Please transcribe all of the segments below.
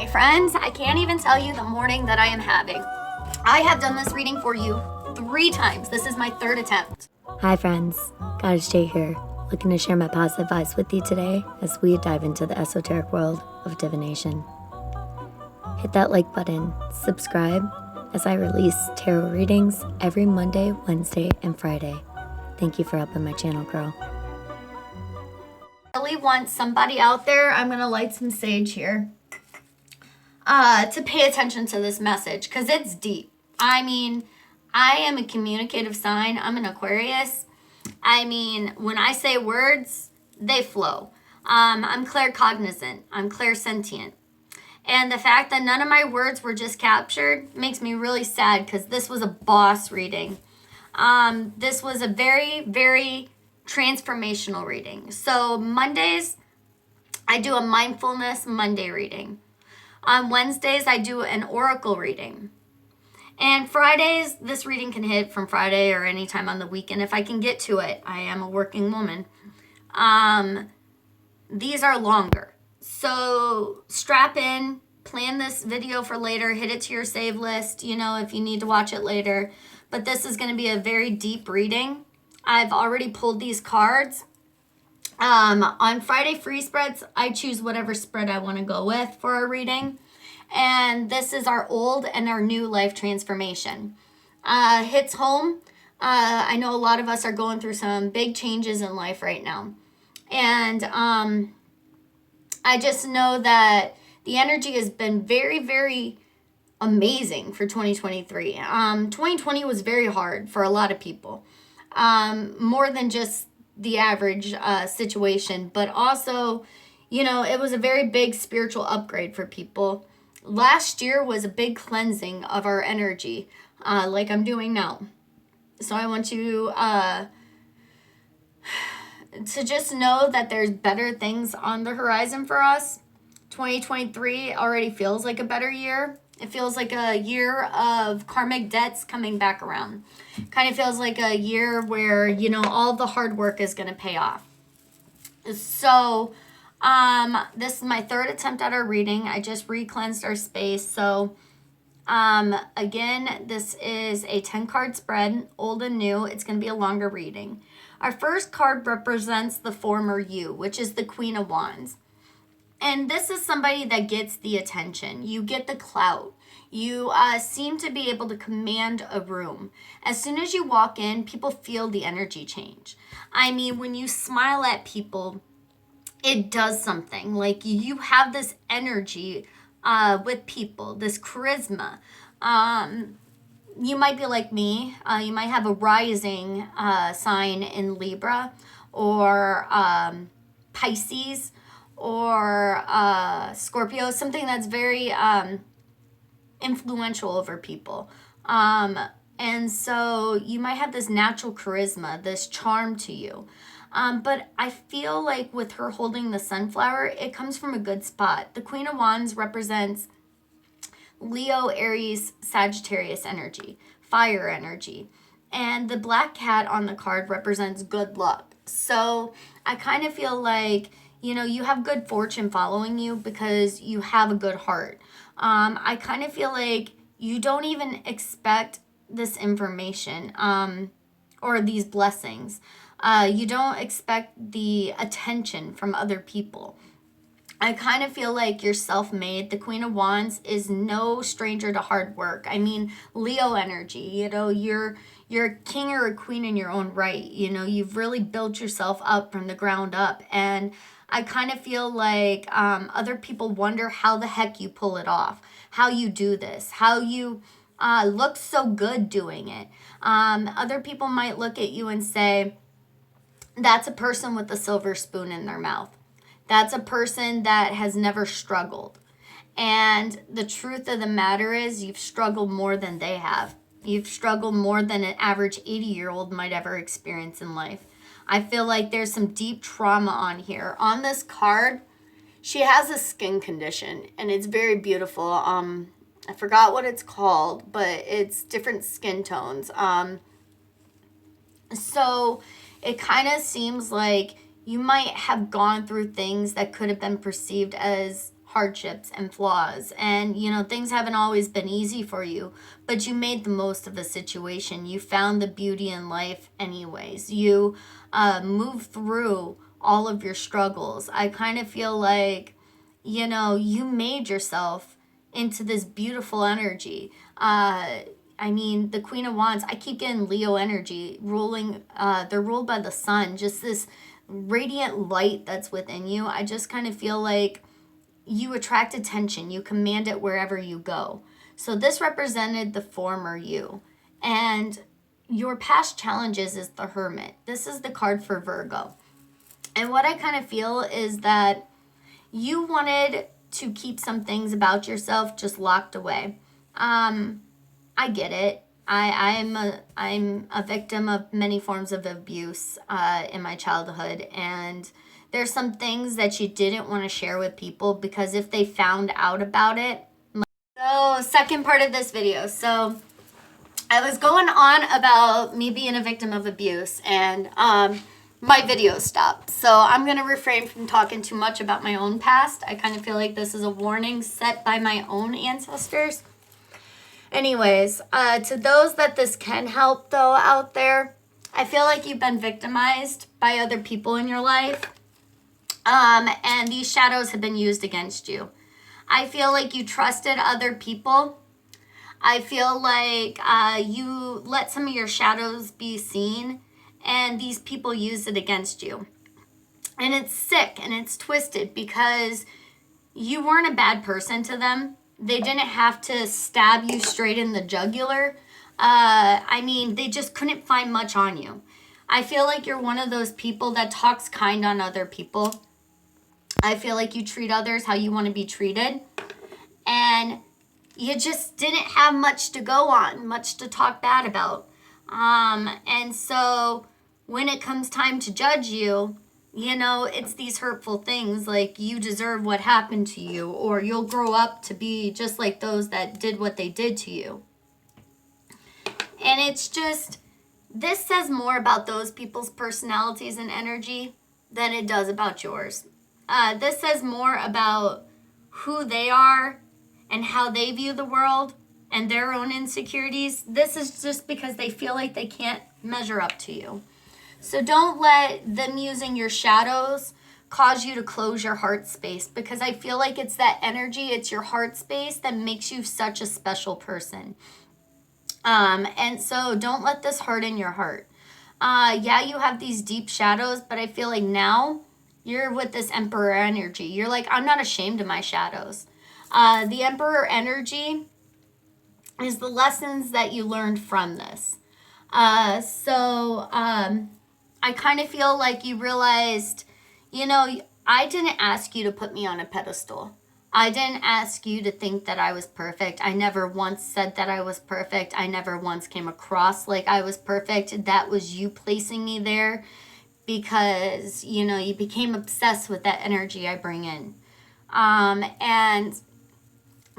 Hi friends, I can't even tell you the morning that I am having. I have done this reading for you 3 times. This is my 3rd attempt. Hi friends, GoddessJ here, looking to share my positive vibes with you today as we dive into the esoteric world of divination. Hit that like button, subscribe, as I release tarot readings every Monday, Wednesday, and Friday. Thank you for helping my channel grow. I really want somebody out there, I'm going to light some sage here, to pay attention to this message because it's deep. I mean, I am a communicative sign. I'm an Aquarius. I mean, when I say words, they flow. I'm claircognizant. I'm clairsentient. And the fact that none of my words were just captured makes me really sad because this was a boss reading. This was a very, very transformational reading. So Mondays, I do a mindfulness Monday reading. On Wednesdays, I do an oracle reading. And Fridays, this reading can hit from Friday or anytime on the weekend if I can get to it. I am a working woman. These are longer. So strap in, plan this video for later, hit it to your save list, you know, if you need to watch it later. But this is going to be a very deep reading. I've already pulled these cards. On Friday Freespreads, I choose whatever spread I want to go with for a reading. And this is our old and our new life transformation. Hits home. I know a lot of us are going through some big changes in life right now. And I just know that the energy has been very, very amazing for 2023. 2020 was very hard for a lot of people. More than just the average situation, but also, you know, it was a very big spiritual upgrade for people. Last year was a big cleansing of our energy, like I'm doing now. So I want you to just know that there's better things on the horizon for us. 2023 already feels like a better year. It feels like a year of karmic debts coming back around. Kind of feels like a year where, you know, all the hard work is going to pay off. So, this is my 3rd attempt at our reading. I just re-cleansed our space. So, again, this is a 10-card spread, old and new. It's going to be a longer reading. Our first card represents the former you, which is the Queen of Wands. And this is somebody that gets the attention. You get the clout. You seem to be able to command a room. As soon as you walk in, people feel the energy change. I mean, when you smile at people, it does something. Like you have this energy with people, this charisma. You might be like me. You might have a rising sign in Libra or Pisces or Scorpio, something that's very influential over people. And so you might have this natural charisma, this charm to you. But I feel like with her holding the sunflower, it comes from a good spot. The Queen of Wands represents Leo, Aries, Sagittarius energy, fire energy. And the black cat on the card represents good luck. So I kind of feel like, you know, you have good fortune following you because you have a good heart. I kind of feel like you don't even expect this information or these blessings. You don't expect the attention from other people. I kind of feel like you're self-made. The Queen of Wands is no stranger to hard work. I mean, Leo energy, you know, you're a king or a queen in your own right. You know, you've really built yourself up from the ground up. And I kind of feel like other people wonder how the heck you pull it off, how you do this, how you look so good doing it. Other people might look at you and say, that's a person with a silver spoon in their mouth. That's a person that has never struggled. And the truth of the matter is you've struggled more than they have. You've struggled more than an average 80-year-old might ever experience in life. I feel like there's some deep trauma on here. On this card, she has a skin condition, and it's very beautiful. I forgot what it's called, but it's different skin tones. So it kind of seems like you might have gone through things that could have been perceived as hardships and flaws, and things haven't always been easy for you, but you made the most of the situation. You found the beauty in life anyways. You moved through all of your struggles. I kind of feel like you made yourself into this beautiful energy. I mean, the Queen of Wands, I keep getting Leo energy ruling. They're ruled by the sun, just this radiant light that's within you. I just kind of feel like you attract attention, you command it wherever you go. So this represented the former you. And your past challenges is the Hermit. This is the card for Virgo. And what I kind of feel is that you wanted to keep some things about yourself just locked away. I get it. I'm a victim of many forms of abuse in my childhood, and there's some things that you didn't want to share with people because if they found out about it. So, second part of this video. So, I was going on about me being a victim of abuse, and my video stopped. So, I'm going to refrain from talking too much about my own past. I kind of feel like this is a warning set by my own ancestors. Anyways, to those that this can help, though, out there, I feel like you've been victimized by other people in your life, and these shadows have been used against you. I feel like you trusted other people. I feel like you let some of your shadows be seen, and these people used it against you. And it's sick, and it's twisted, because you weren't a bad person to them. They didn't have to stab you straight in the jugular. I mean, they just couldn't find much on you. I feel like you're one of those people that talks kind on other people. I feel like you treat others how you want to be treated. And you just didn't have much to go on, much to talk bad about. And so when it comes time to judge you, it's these hurtful things like you deserve what happened to you, or you'll grow up to be just like those that did what they did to you. And it's just, this says more about those people's personalities and energy than it does about yours. This says more about who they are and how they view the world and their own insecurities. This is just because they feel like they can't measure up to you. So don't let them using your shadows cause you to close your heart space, because I feel like it's that energy, it's your heart space that makes you such a special person. And so don't let this hurt in your heart. Yeah, you have these deep shadows, but I feel like now you're with this Emperor energy. You're like, I'm not ashamed of my shadows. The Emperor energy is the lessons that you learned from this. I kind of feel like you realized, I didn't ask you to put me on a pedestal. I didn't ask you to think that I was perfect. I never once said that I was perfect. I never once came across like I was perfect. That was you placing me there because, you became obsessed with that energy I bring in. And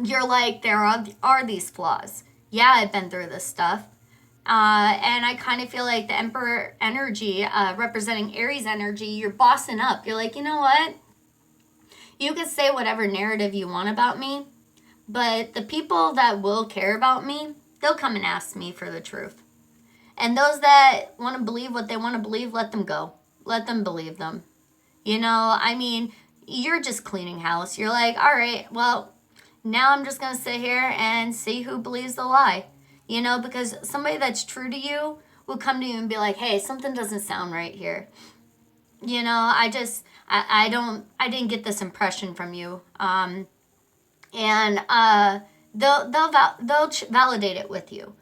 you're like, there are these flaws. Yeah, I've been through this stuff. And I kind of feel like the Emperor energy, representing Aries energy, you're bossing up. You're like, you know what? You can say whatever narrative you want about me, but the people that will care about me, they'll come and ask me for the truth. And those that want to believe what they want to believe, let them go. Let them believe them. I mean, you're just cleaning house. You're like, all right, well, now I'm just going to sit here and see who believes the lie. Because somebody that's true to you will come to you and be like, hey, something doesn't sound right here. I didn't get this impression from you. They'll validate it with you.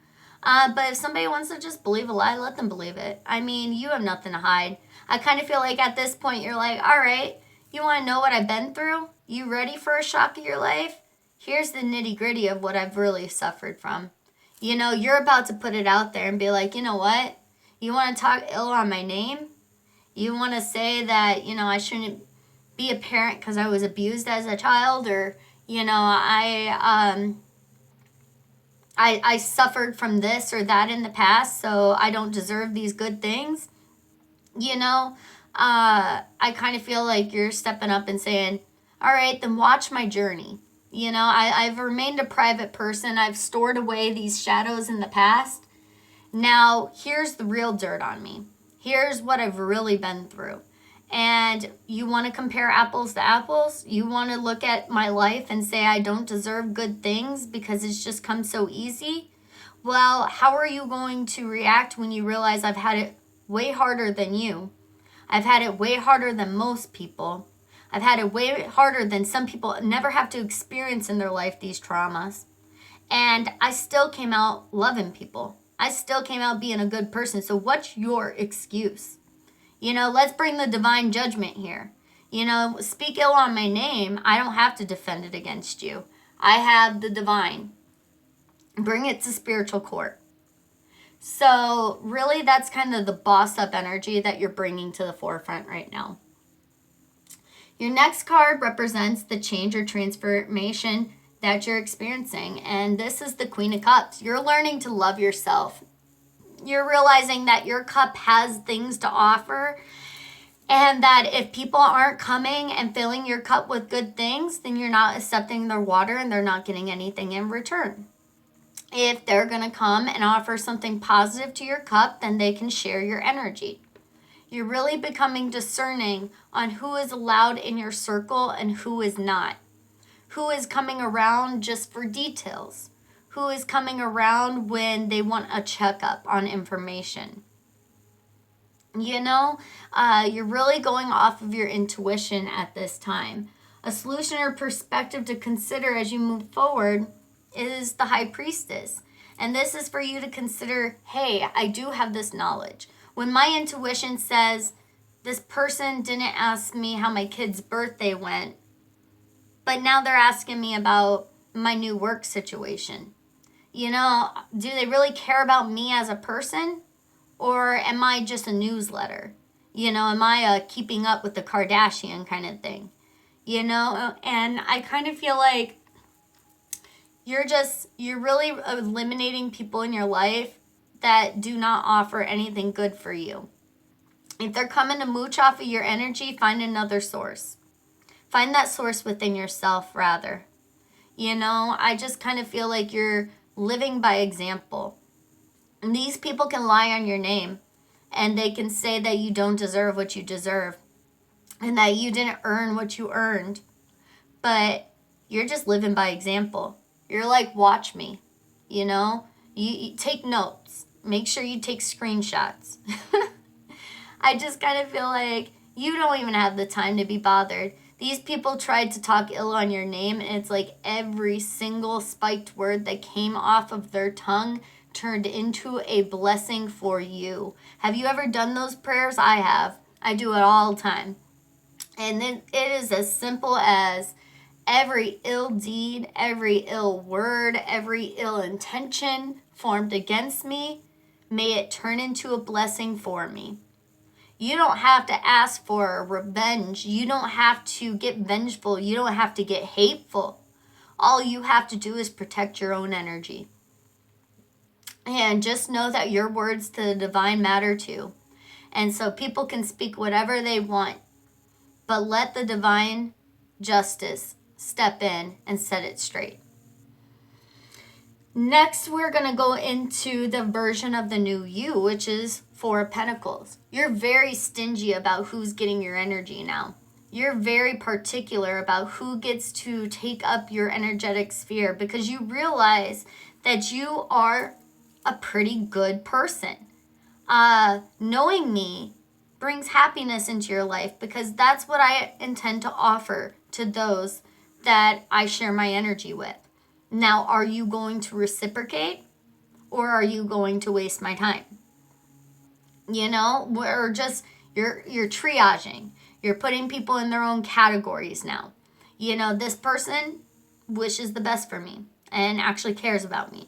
But if somebody wants to just believe a lie, let them believe it. I mean, you have nothing to hide. I kind of feel like at this point, you're like, all right, you want to know what I've been through? You ready for a shock of your life? Here's the nitty gritty of what I've really suffered from. You're about to put it out there and be like, you know what? You want to talk ill on my name? You want to say that, I shouldn't be a parent because I was abused as a child, or, I suffered from this or that in the past, so I don't deserve these good things. I kind of feel like you're stepping up and saying, All right, then watch my journey. You know, I've remained a private person. I've stored away these shadows in the past. Now, here's the real dirt on me. Here's what I've really been through. And you want to compare apples to apples? You want to look at my life and say I don't deserve good things because it's just come so easy? Well, how are you going to react when you realize I've had it way harder than you? I've had it way harder than most people. I've had it way harder than some people never have to experience in their life these traumas. And I still came out loving people. I still came out being a good person. So what's your excuse? You know, let's bring the divine judgment here. You know, speak ill on my name. I don't have to defend it against you. I have the divine. Bring it to spiritual court. So really, that's kind of the boss up energy that you're bringing to the forefront right now. Your next card represents the change or transformation that you're experiencing. And this is the Queen of Cups. You're learning to love yourself. You're realizing that your cup has things to offer, and that if people aren't coming and filling your cup with good things, then you're not accepting their water and they're not getting anything in return. If they're going to come and offer something positive to your cup, then they can share your energy. You're really becoming discerning on who is allowed in your circle and who is not. Who is coming around just for details? Who is coming around when they want a checkup on information? You know, you're really going off of your intuition at this time. A solution or perspective to consider as you move forward is the High Priestess. And this is for you to consider, hey, I do have this knowledge. When my intuition says, this person didn't ask me how my kid's birthday went, but now they're asking me about my new work situation. You know, do they really care about me as a person? Or am I just a newsletter? You know, am I a keeping up with the Kardashian kind of thing? You know, and I kind of feel like you're really eliminating people in your life that do not offer anything good for you. If they're coming to mooch off of your energy, find another source. Find that source within yourself, rather. You know, I just kind of feel like you're living by example. And these people can lie on your name, and they can say that you don't deserve what you deserve and that you didn't earn what you earned. But you're just living by example. You're like, watch me. You know, you take notes. Make sure you take screenshots. I just kind of feel like you don't even have the time to be bothered. These people tried to talk ill on your name, and it's like every single spiked word that came off of their tongue turned into a blessing for you. Have you ever done those prayers? I have. I do it all the time. And then it is as simple as every ill deed, every ill word, every ill intention formed against me, may it turn into a blessing for me. You don't have to ask for revenge. You don't have to get vengeful. You don't have to get hateful. All you have to do is protect your own energy. And just know that your words to the divine matter too. And so people can speak whatever they want, but let the divine justice step in and set it straight. Next, we're going to go into the version of the new you, which is Four of Pentacles. You're very stingy about who's getting your energy now. You're very particular about who gets to take up your energetic sphere because you realize that you are a pretty good person. Knowing me brings happiness into your life because that's what I intend to offer to those that I share my energy with. Now, are you going to reciprocate or are you going to waste my time? You know, we're just, you're triaging. You're putting people in their own categories now. You know, this person wishes the best for me and actually cares about me.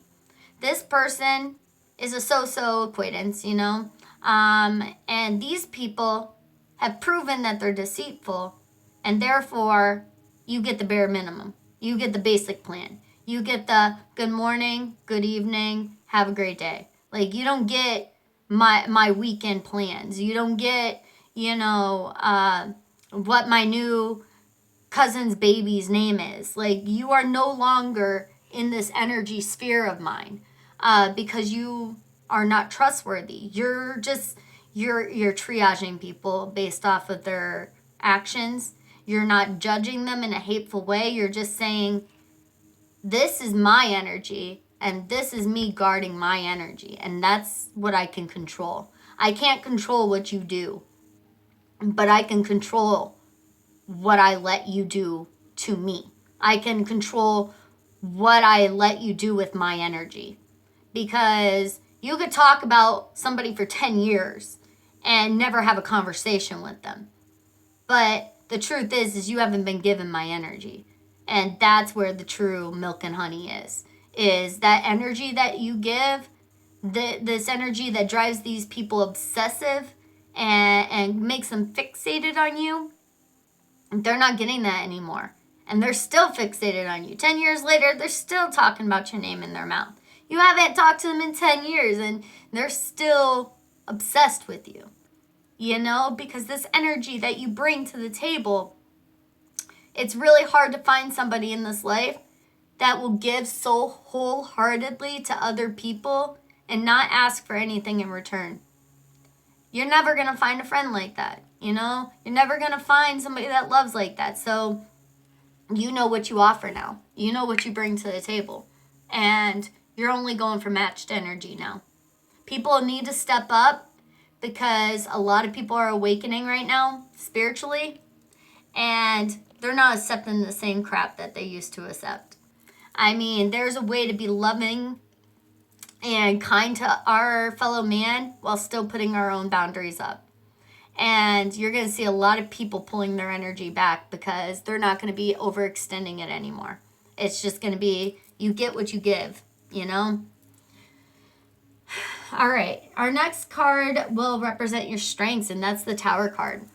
This person is a so-so acquaintance, you know. And these people have proven that they're deceitful, and therefore you get the bare minimum. You get the basic plan. You get the good morning, good evening, have a great day. Like, you don't get my weekend plans. You don't get, you know, what my new cousin's baby's name is. Like, you are no longer in this energy sphere of mine, because you are not trustworthy. You're triaging people based off of their actions. You're not judging them in a hateful way. You're just saying, this is my energy and this is me guarding my energy, and that's what I can control. I can't control what you do, but I can control what I let you do to me. I can control what I let you do with my energy. Because you could talk about somebody for 10 years and never have a conversation with them. But the truth is you haven't been given my energy. And that's where the true milk and honey is that energy that you give, this energy that drives these people obsessive and makes them fixated on you. They're not getting that anymore. And they're still fixated on you. 10 years later, they're still talking about your name in their mouth. You haven't talked to them in 10 years and they're still obsessed with you. You know, because this energy that you bring to the table, it's really hard to find somebody in this life that will give so wholeheartedly to other people and not ask for anything in return. You're never going to find a friend like that, you know? You're never going to find somebody that loves like that. So you know what you offer now. You know what you bring to the table. And you're only going for matched energy now. People need to step up because a lot of people are awakening right now spiritually. And they're not accepting the same crap that they used to accept. I mean, there's a way to be loving and kind to our fellow man while still putting our own boundaries up. And you're going to see a lot of people pulling their energy back because they're not going to be overextending it anymore. It's just going to be, you get what you give, you know? All right, our next card will represent your strengths, and that's the Tower card.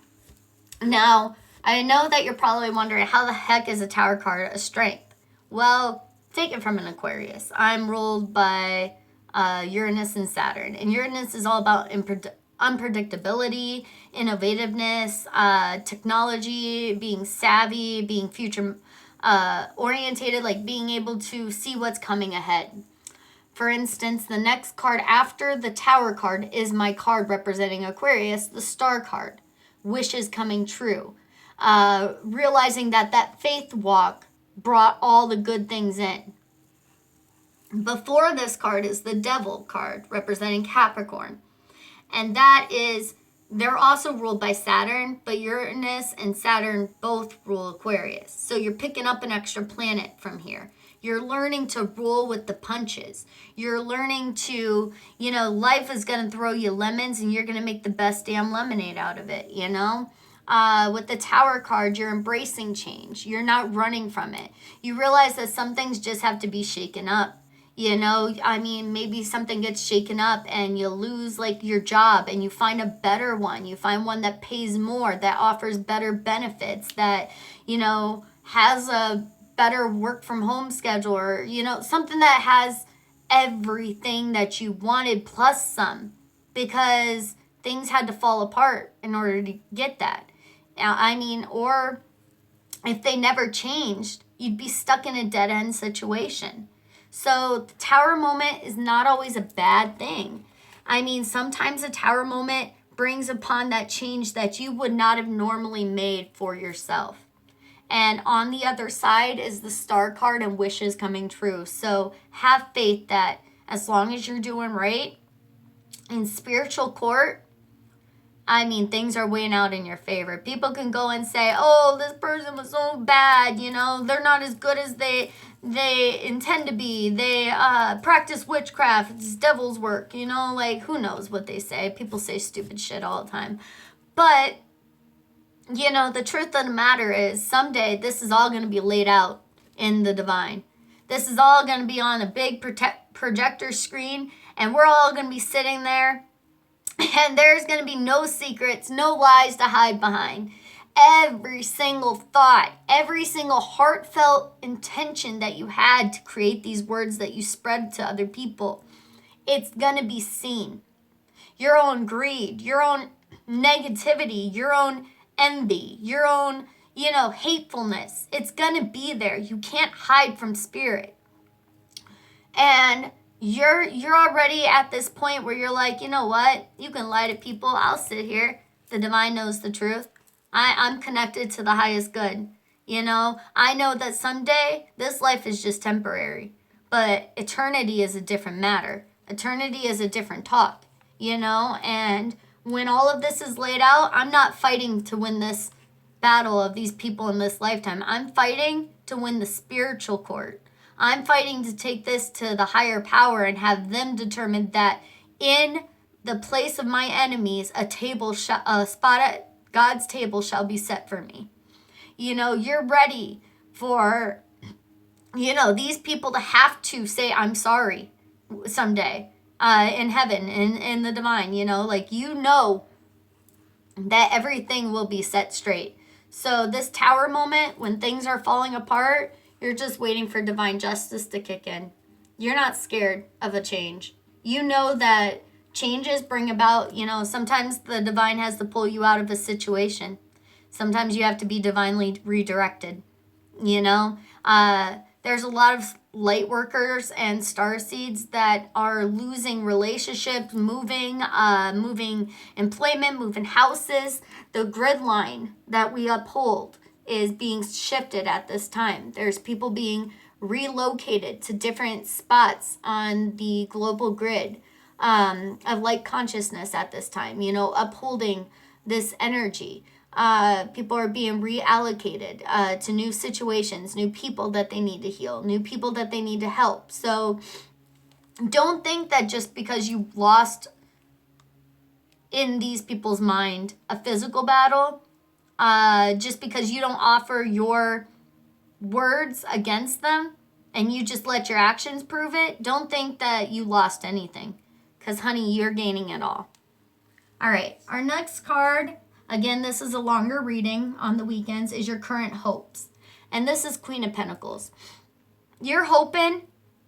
Now, I know that you're probably wondering, how the heck is a Tower card a strength? Well, take it from an Aquarius. I'm ruled by Uranus and Saturn, and Uranus is all about unpredictability, innovativeness, technology, being savvy, being future orientated, like being able to see what's coming ahead. For instance, the next card after the Tower card is my card representing Aquarius, the Star card, wishes coming true. Realizing that faith walk brought all the good things in. Before this card is the Devil card representing Capricorn. And that is, they're also ruled by Saturn, but Uranus and Saturn both rule Aquarius. So you're picking up an extra planet from here. You're learning to roll with the punches. You're learning to, you know, life is going to throw you lemons and you're going to make the best damn lemonade out of it, you know? With the Tower card, you're embracing change. You're not running from it. You realize that some things just have to be shaken up. You know, I mean, maybe something gets shaken up and you lose like your job and you find a better one. You find one that pays more, that offers better benefits, that, you know, has a better work from home schedule, or, you know, something that has everything that you wanted plus some, because things had to fall apart in order to get that. I mean, or if they never changed, you'd be stuck in a dead end situation. So the Tower moment is not always a bad thing. I mean, sometimes a Tower moment brings upon that change that you would not have normally made for yourself. And on the other side is the Star card and wishes coming true. So have faith that as long as you're doing right in spiritual court, I mean, things are weighing out in your favor. People can go and say, oh, this person was so bad, you know, they're not as good as they intend to be. They practice witchcraft. It's devil's work, you know, like, who knows what they say. People say stupid shit all the time. But, you know, the truth of the matter is someday this is all going to be laid out in the divine. This is all going to be on a big projector screen, and we're all going to be sitting there. And there's going to be no secrets, no lies to hide behind. Every single thought, every single heartfelt intention that you had to create these words that you spread to other people, it's going to be seen. Your own greed, your own negativity, your own envy, your own, hatefulness. It's going to be there. You can't hide from spirit. And you're already at this point where you're like, you know what? You can lie to people. I'll sit here. The divine knows the truth. I'm connected to the highest good. I know that someday this life is just temporary, but eternity is a different matter. Eternity is a different talk, and when all of this is laid out, I'm not fighting to win this battle of these people in this lifetime. I'm fighting to win the spiritual court. I'm fighting to take this to the higher power and have them determine that in the place of my enemies, a spot at God's table shall be set for me. You're ready for, these people to have to say, I'm sorry someday in heaven, in the divine, that everything will be set straight. So this tower moment, when things are falling apart, you're just waiting for divine justice to kick in. You're not scared of a change. You know that changes bring about, sometimes the divine has to pull you out of a situation. Sometimes you have to be divinely redirected. There's a lot of light workers and star seeds that are losing relationships, moving employment, moving houses. The grid line that we uphold is being shifted at this time. There's people being relocated to different spots on the global grid of light consciousness at this time, upholding this energy. People are being reallocated to new situations, new people that they need to heal, new people that they need to help. So don't think that just because you lost in these people's mind a physical battle, just because you don't offer your words against them and you just let your actions prove it, don't think that you lost anything. Because, honey, you're gaining it all. All right, our next card, again, this is a longer reading on the weekends, is your current hopes. And this is Queen of Pentacles. You're hoping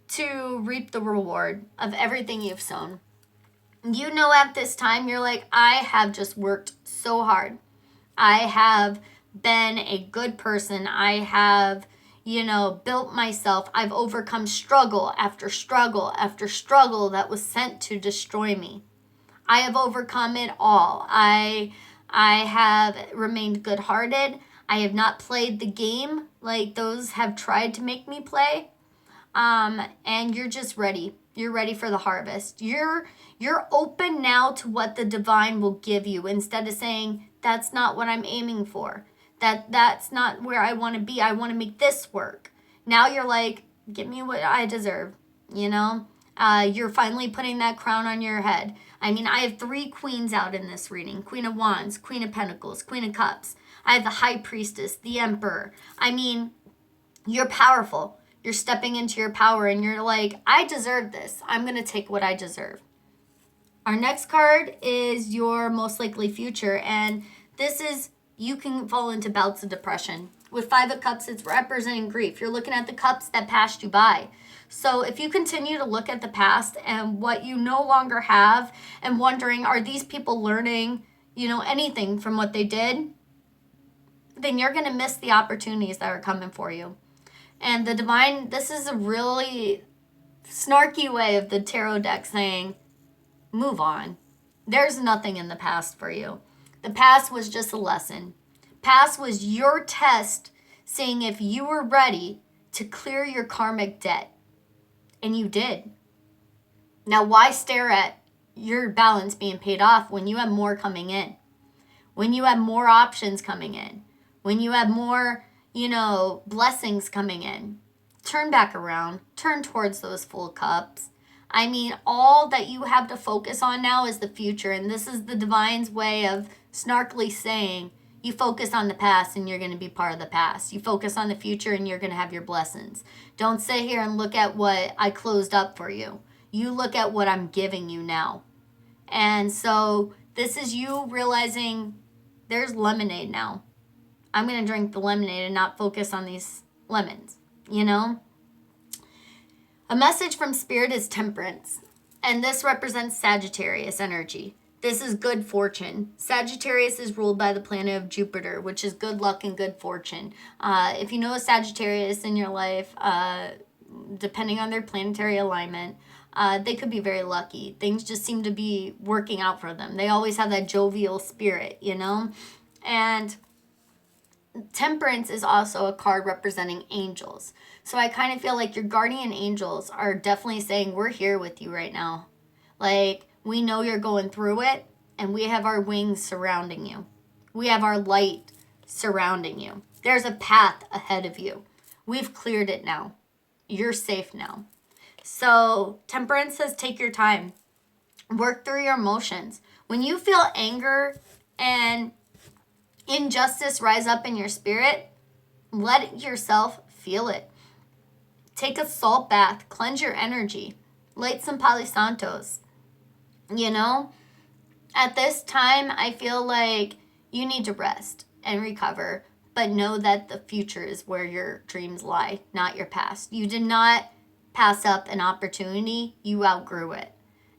to reap the reward of everything you've sown. At this time, you're like, I have just worked so hard. I have been a good person. I have, built myself. I've overcome struggle after struggle after struggle that was sent to destroy me. I have overcome it all. I have remained good-hearted. I have not played the game like those have tried to make me play. And you're just ready. You're ready for the harvest. You're open now to what the divine will give you, instead of saying, that's not what I'm aiming for. That's not where I want to be. I want to make this work. Now you're like, give me what I deserve. You're finally putting that crown on your head. I have 3 queens out in this reading. Queen of Wands, Queen of Pentacles, Queen of Cups. I have the High Priestess, the Emperor. You're powerful. You're stepping into your power and you're like, I deserve this. I'm going to take what I deserve. Our next card is your most likely future. And this is, you can fall into bouts of depression. With 5 of Cups, it's representing grief. You're looking at the cups that passed you by. So if you continue to look at the past and what you no longer have and wondering, are these people learning, anything from what they did? Then you're going to miss the opportunities that are coming for you. And the divine, this is a really snarky way of the tarot deck saying, move on. There's nothing in the past for you. The past was just a lesson. Past was your test seeing if you were ready to clear your karmic debt. And you did. Now, why stare at your balance being paid off when you have more coming in? When you have more options coming in? When you have more, blessings coming in? Turn back around. Turn towards those full cups. All that you have to focus on now is the future. And this is the divine's way of snarkily saying, you focus on the past and you're going to be part of the past. You focus on the future and you're going to have your blessings. Don't sit here and look at what I closed up for you. You look at what I'm giving you now. And so this is you realizing there's lemonade now. I'm going to drink the lemonade and not focus on these lemons, A message from Spirit is temperance. And this represents Sagittarius energy. This is good fortune. Sagittarius is ruled by the planet of Jupiter, which is good luck and good fortune. If you know a Sagittarius in your life, depending on their planetary alignment, they could be very lucky. Things just seem to be working out for them. They always have that jovial spirit, you know? And Temperance is also a card representing angels. So I kind of feel like your guardian angels are definitely saying, we're here with you right now. Like, we know you're going through it, and we have our wings surrounding you. We have our light surrounding you. There's a path ahead of you. We've cleared it now. You're safe now. So Temperance says, take your time. Work through your emotions. When you feel anger and injustice rise up in your spirit, let yourself feel it. Take a salt bath. Cleanse your energy. Light some Palo Santos. You know, at this time, I feel like you need to rest and recover, but know that the future is where your dreams lie, not your past. You did not pass up an opportunity, you outgrew it.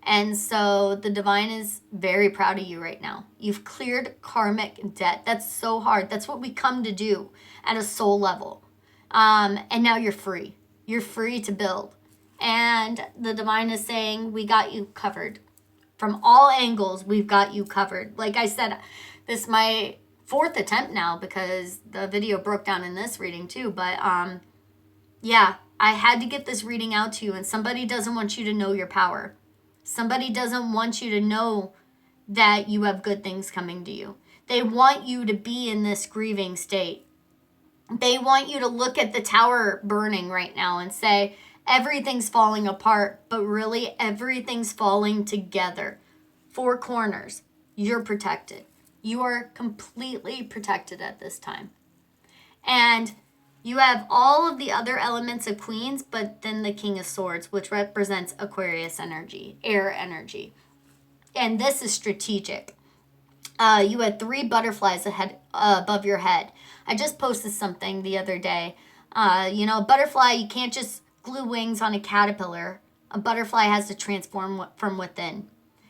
And so the divine is very proud of you right now. You've cleared karmic debt. That's so hard. That's what we come to do at a soul level. And now you're free. You're free to build. And the divine is saying, we got you covered. From all angles, we've got you covered. Like I said, this is my 4th attempt now because the video broke down in this reading too. But yeah, I had to get this reading out to you. And somebody doesn't want you to know your power. Somebody doesn't want you to know that you have good things coming to you. They want you to be in this grieving state. They want you to look at the tower burning right now and say, everything's falling apart, but really everything's falling together. 4 corners. You're protected. You are completely protected at this time. And you have all of the other elements of Queens, but then the King of Swords, which represents Aquarius energy, air energy. And this is strategic. You had 3 butterflies above your head. I just posted something the other day. A butterfly, you can't just glue wings on a caterpillar. A butterfly has to transform from within.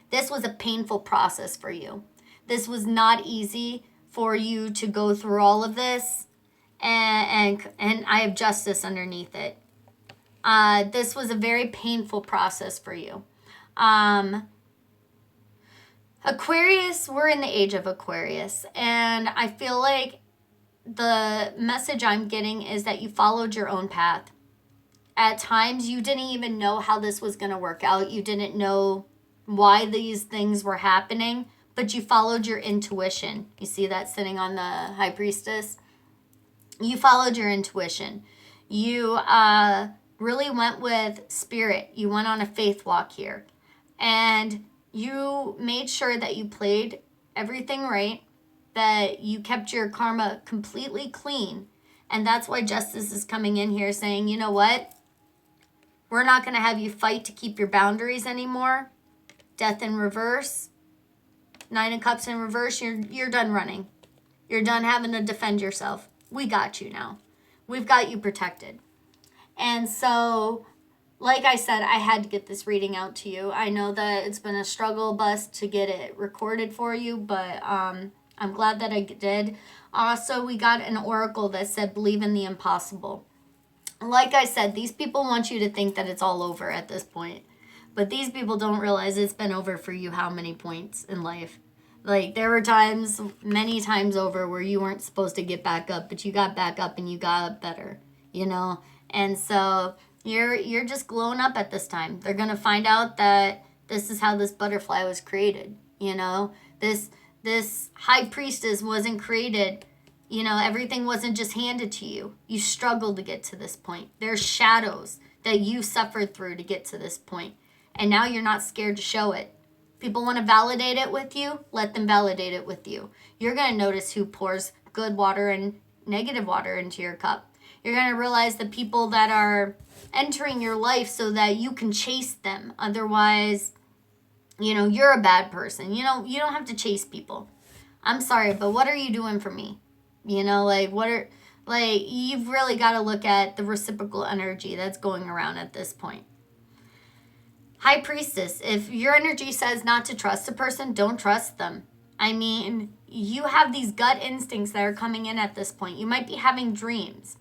This was a painful process for you. This was not easy for you to go through all of this. And I have justice underneath it. This was a very painful process for you. Aquarius, we're in the age of Aquarius. And I feel like the message I'm getting is that you followed your own path. At times, you didn't even know how this was going to work out. You didn't know why these things were happening, but you followed your intuition. You see that sitting on the High Priestess? You followed your intuition. You really went with spirit. You went on a faith walk here. And you made sure that you played everything right, that you kept your karma completely clean. And that's why justice is coming in here saying, you know what? We're not going to have you fight to keep your boundaries anymore. Death in reverse. 9 of Cups in reverse. You're done running. You're done having to defend yourself. We got you now. We've got you protected. And so, like I said, I had to get this reading out to you. I know that it's been a struggle bus to get it recorded for you, but I'm glad that I did. Also, we got an oracle that said, believe in the impossible. Like I said, these people want you to think that it's all over at this point. But these people don't realize it's been over for you how many points in life. Like, there were times, many times over, where you weren't supposed to get back up, but you got back up and you got up better, you know? And so you're just glowing up at this time. They're going to find out that this is how this butterfly was created, you know? This high priestess wasn't created, you know, everything wasn't just handed to you. You struggled to get to this point. There's shadows that you suffered through to get to this point. And now you're not scared to show it. People want to validate it with you, let them validate it with you. You're going to notice who pours good water and negative water into your cup. You're going to realize the people that are entering your life so that you can chase them. Otherwise, you know, you're a bad person. You know, you don't have to chase people. I'm sorry, but what are you doing for me? You know, you've really got to look at the reciprocal energy that's going around at this point. High Priestess, if your energy says not to trust a person, don't trust them. I mean, you have these gut instincts that are coming in at this point. You might be having dreams.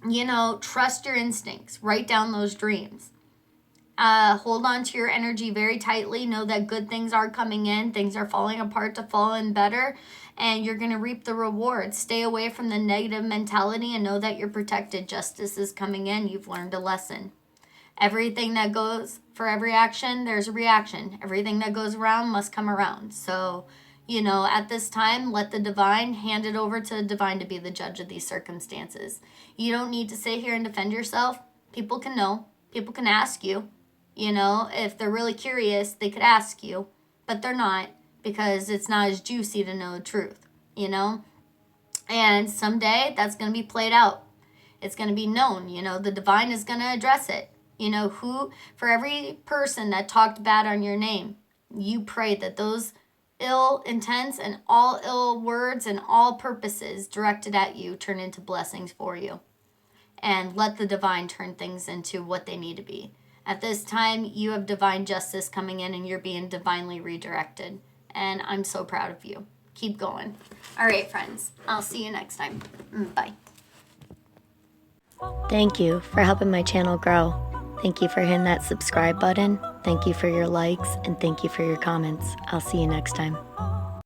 You know, trust your instincts. Write down those dreams. Hold on to your energy very tightly. Know that good things are coming in. Things are falling apart to fall in better. And you're going to reap the rewards. Stay away from the negative mentality and know that you're protected. Justice is coming in. You've learned a lesson. Everything that goes, for every action, there's a reaction. Everything that goes around must come around. So, you know, at this time, let the divine, hand it over to the divine to be the judge of these circumstances. You don't need to sit here and defend yourself. People can know. People can ask you. You know, if they're really curious, they could ask you. But they're not, because it's not as juicy to know the truth, you know? And someday that's going to be played out. It's going to be known, you know, the divine is going to address it. You know, for every person that talked bad on your name, you pray that those ill intents and all ill words and all purposes directed at you turn into blessings for you. And let the divine turn things into what they need to be. At this time, you have divine justice coming in and you're being divinely redirected. And I'm so proud of you. Keep going. All right, friends. I'll see you next time. Bye. Thank you for helping my channel grow. Thank you for hitting that subscribe button. Thank you for your likes, and thank you for your comments. I'll see you next time.